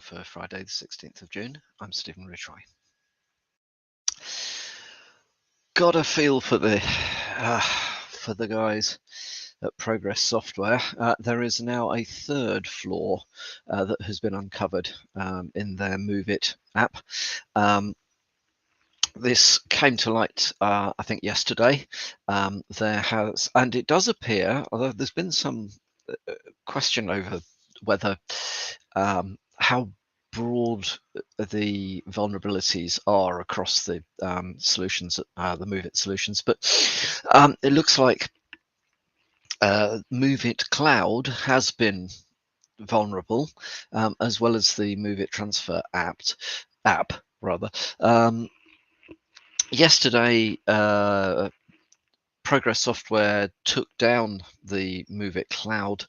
For Friday the 16th of June. I'm Stephen Ridgway. Got a feel for the guys at Progress Software. There is now a third flaw that has been uncovered in their Move It app. This came to light, I think, yesterday. And it does appear, although there's been some question over whether how broad the vulnerabilities are across the solutions, the Move It solutions, but it looks like Move It Cloud has been vulnerable, as well as the Move It Transfer app. Yesterday, Progress Software took down the Move It Cloud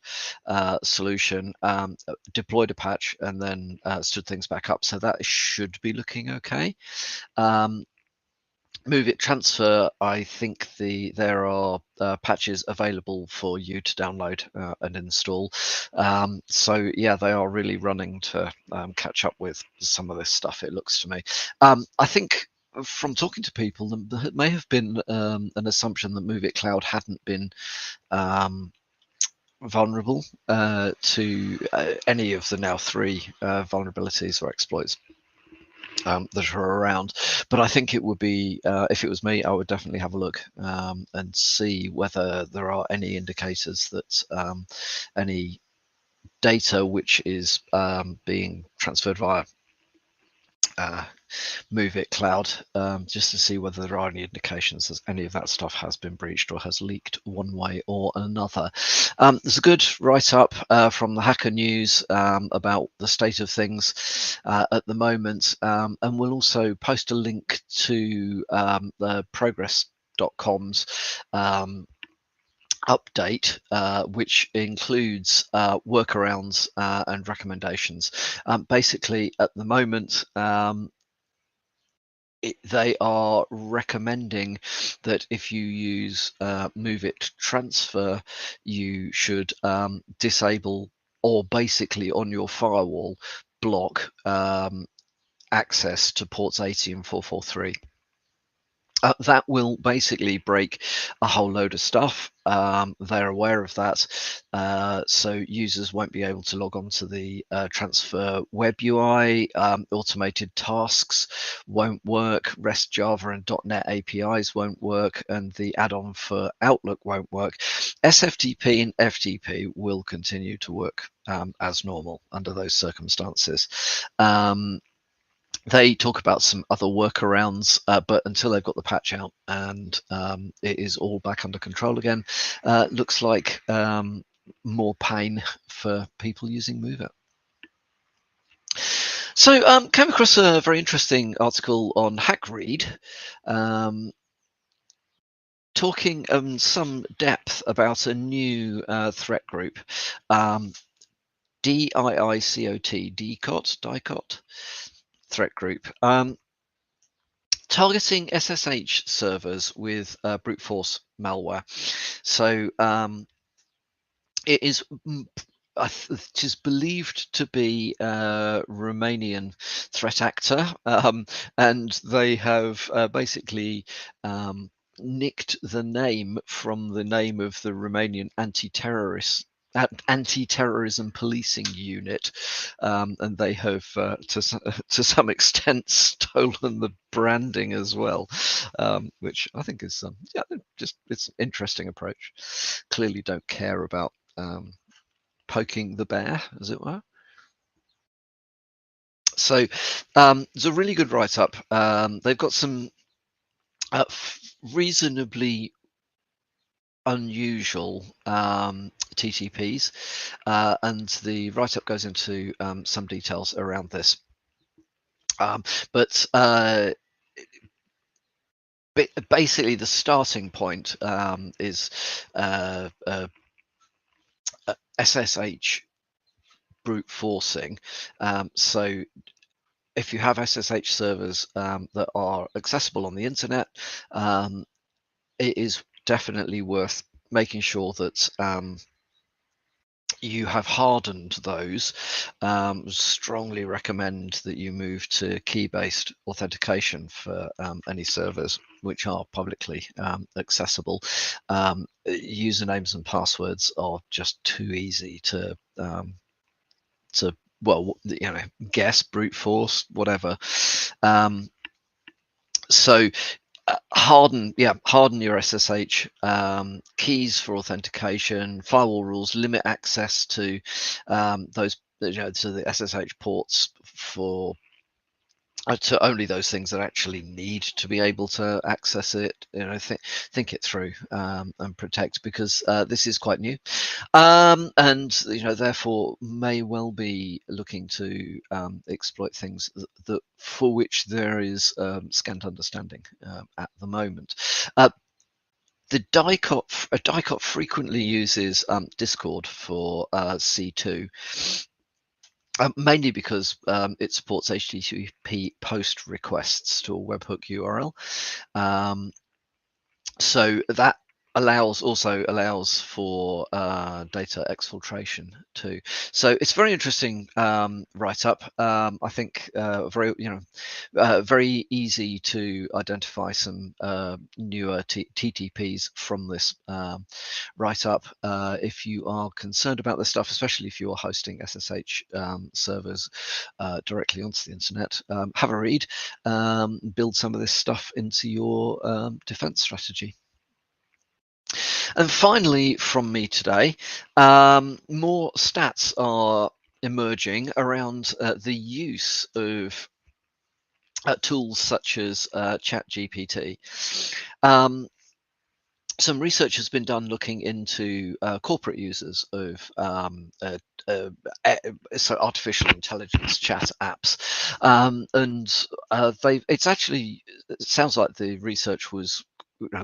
solution, deployed a patch, and then stood things back up. So that should be looking okay. Move It Transfer, I think there are patches available for you to download and install. So yeah, they are really running to catch up with some of this stuff, it looks to me. I think from talking to people, there may have been an assumption that Move It Cloud hadn't been vulnerable to any of the now 3 vulnerabilities or exploits that are around. But I think it would be, if it was me, I would definitely have a look and see whether there are any indicators that any data which is being transferred via Move It Cloud, just to see whether there are any indications that any of that stuff has been breached or has leaked one way or another. There's a good write-up from the Hacker News about the state of things at the moment, and we'll also post a link to the progress.com's update, which includes workarounds and recommendations. Basically, at the moment, they are recommending that if you use Move It Transfer, you should disable, or basically on your firewall block access to ports 80 and 443. That will basically break a whole load of stuff. They're aware of that, so users won't be able to log on to the Transfer web UI. Automated tasks won't work. REST, Java, and .NET APIs won't work, and the add-on for Outlook won't work. SFTP and FTP will continue to work as normal under those circumstances. They talk about some other workarounds, but until they've got the patch out and it is all back under control again, looks like more pain for people using Move It. So came across a very interesting article on HackRead, talking in some depth about a new threat group, DICOT threat group, targeting SSH servers with brute force malware. So it is believed to be a Romanian threat actor, and they have basically nicked the name from the name of the Romanian anti-terrorism policing unit, and they have to some extent stolen the branding as well, which I think is it's an interesting approach. Clearly don't care about poking the bear, as it were. So it's a really good write-up. They've got some reasonably unusual TTPs, and the write-up goes into some details around this. But basically, the starting point is SSH brute forcing. So if you have SSH servers that are accessible on the internet, it is definitely worth making sure that you have hardened those, strongly recommend that you move to key-based authentication for any servers which are publicly accessible. Usernames and passwords are just too easy to well, guess, brute force, whatever. So harden your SSH, keys for authentication, firewall rules, limit access to those, to the SSH ports for to only those things that actually need to be able to access it. Think it through, and protect, because this is quite new, and therefore may well be looking to exploit things that for which there is scant understanding at the moment. The DICOT frequently uses Discord for C2, mainly because it supports HTTP post requests to a webhook URL. So that also allows for data exfiltration too. So it's very interesting write-up. I think very easy to identify some newer TTPs from this write-up. If you are concerned about this stuff, especially if you are hosting SSH servers directly onto the internet, have a read, build some of this stuff into your defense strategy. And finally, from me today, more stats are emerging around the use of tools such as ChatGPT. Some research has been done looking into corporate users of so artificial intelligence chat apps, and it sounds like the research was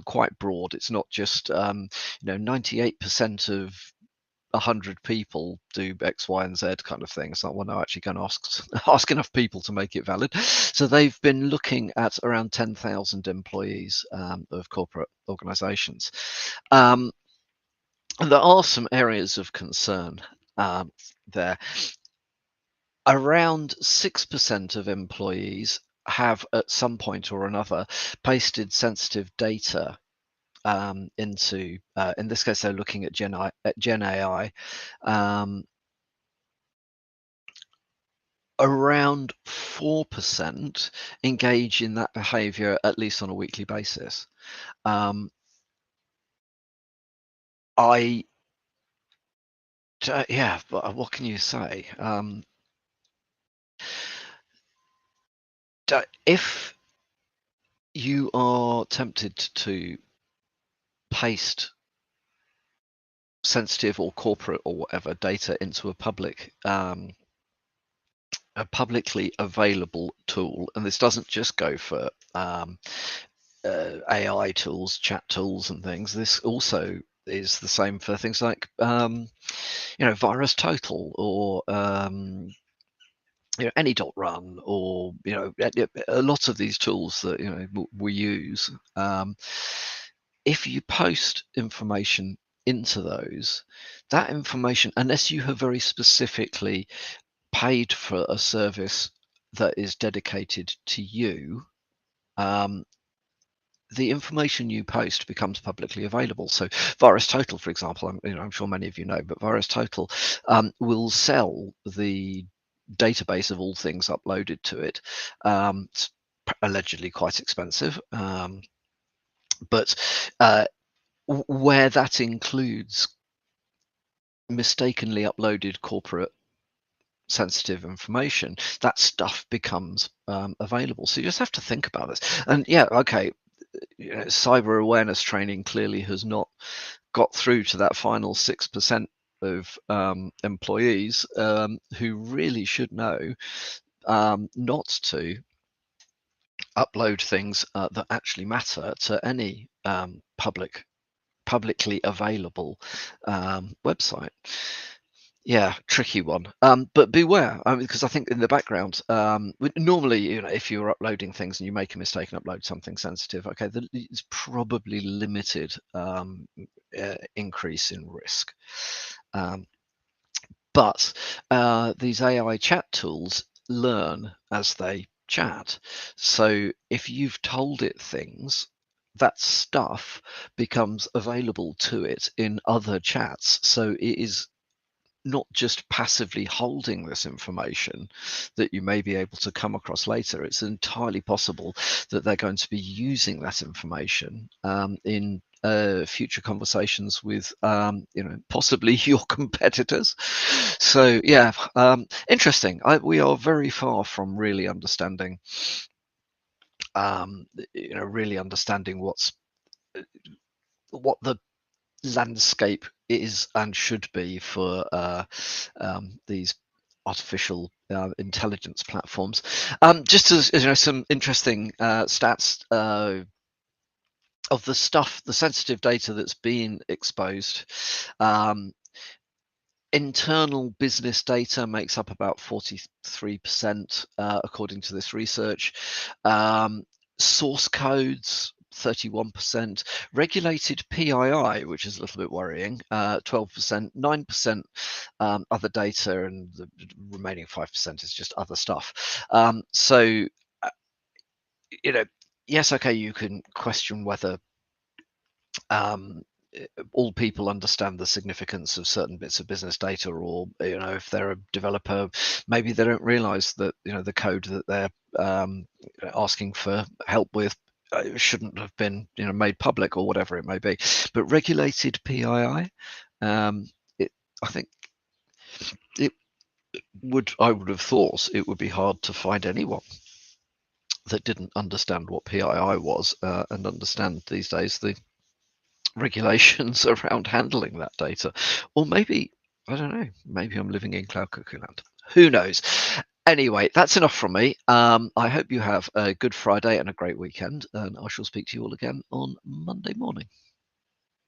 quite broad. It's not just 98% of 100 people do X, Y, and Z kind of thing. It's not, well, no, actually going to ask enough people to make it valid. So they've been looking at around 10,000 employees of corporate organizations. And there are some areas of concern there. Around 6% of employees have at some point or another pasted sensitive data into, in this case, they're looking at Gen AI. Around 4% engage in that behavior at least on a weekly basis. Yeah, but what can you say? If you are tempted to paste sensitive or corporate or whatever data into a publicly available tool, and this doesn't just go for AI tools, chat tools, and things. This also is the same for things like VirusTotal or any.run, or a lot of these tools that we use. If you post information into those, that information, unless you have very specifically paid for a service that is dedicated to you, the information you post becomes publicly available. So VirusTotal, for example, I'm sure many of you know, but VirusTotal will sell the database of all things uploaded to it. It's allegedly quite expensive, but where that includes mistakenly uploaded corporate sensitive information, that stuff becomes available. So you just have to think about this. And yeah, okay, cyber awareness training clearly has not got through to that final 6% of employees who really should know not to upload things that actually matter to any publicly available website. Yeah, tricky one. But beware, because I think in the background, normally, if you're uploading things and you make a mistake and upload something sensitive, okay, it's probably limited increase in risk. But these AI chat tools learn as they chat. So if you've told it things, that stuff becomes available to it in other chats. So it is not just passively holding this information that you may be able to come across later. It's entirely possible that they're going to be using that information in future conversations with, possibly your competitors. So yeah, interesting. We are very far from really understanding, really understanding what the landscape is and should be for these artificial intelligence platforms. Just as some interesting stats of the stuff, the sensitive data that's being exposed. Um, Internal business data makes up about 43%, according to this research. Source codes, 31%. Regulated PII, which is a little bit worrying, 12%. 9% other data, and the remaining 5% is just other stuff. So, yes, okay, you can question whether um, all people understand the significance of certain bits of business data, or if they're a developer, maybe they don't realize that the code that they're asking for help with shouldn't have been made public, or whatever it may be. But regulated PII, I think it I would have thought it would be hard to find anyone that didn't understand what PII was, and understand these days the regulations around handling that data. Or maybe, I don't know, maybe I'm living in cloud cuckoo land. Who knows? Anyway, that's enough from me. I hope you have a good Friday and a great weekend, and I shall speak to you all again on Monday morning.